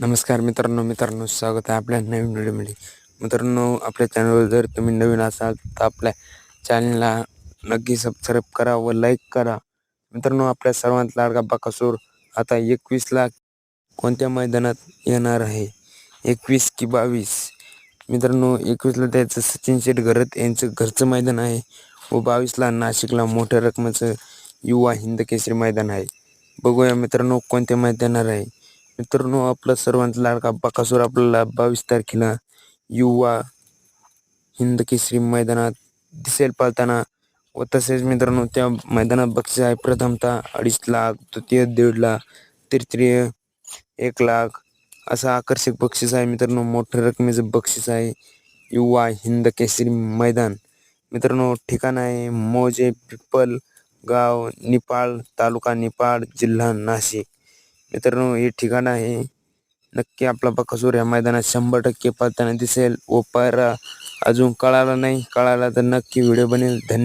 नमस्कार मित्रांनो स्वागत आहे आपल्या नवीन व्हिडिओमध्ये। मित्रांनो, आपल्या चॅनलवर जर तुम्ही नवीन असाल तर आपल्या चॅनलला नक्की सबस्क्राईब करा व लाईक करा। मित्रांनो, आपल्या सर्वांत लाडका बकासूर आता 21ला कोणत्या मैदानात येणार आहे? 21 की 22? मित्रांनो, 21ला त्याचं सचिन शेठ घरत यांचं घरचं मैदान आहे व 22ला नाशिकला मोठ्या रकमेचं युवा हिंद केसरी मैदान आहे। बघूया मित्रांनो कोणत्या मैदानावर आहे। मित्रांनो, आपला सर्वांचा लाडका बकासूर आपल्याला 22 तारखेला युवा हिंद केसरी मैदानात दिसेल पळताना व तसेच मित्रांनो त्या मैदानात बक्षीस आहे प्रथमतः 2.5 लाख, द्वितीय 1.5 लाख, तृतीय 1 लाख असं आकर्षक बक्षीस आहे। मित्रांनो, मोठ्या रकमेचं बक्षीस आहे युवा हिंद केसरी मैदान। मित्रांनो, ठिकाण आहे मौजे पिपल गाव, निपाळ, तालुका निपाळ, जिल्हा नाशिक। मित्रांनो, हे ठिकाण आहे। नक्की आपला बकासूर या मैदानात 100% पळताना दिसेल व पायरा अजून कळाला नाही, कळाला तर नक्की व्हिडिओ बनेल। धन्यवाद।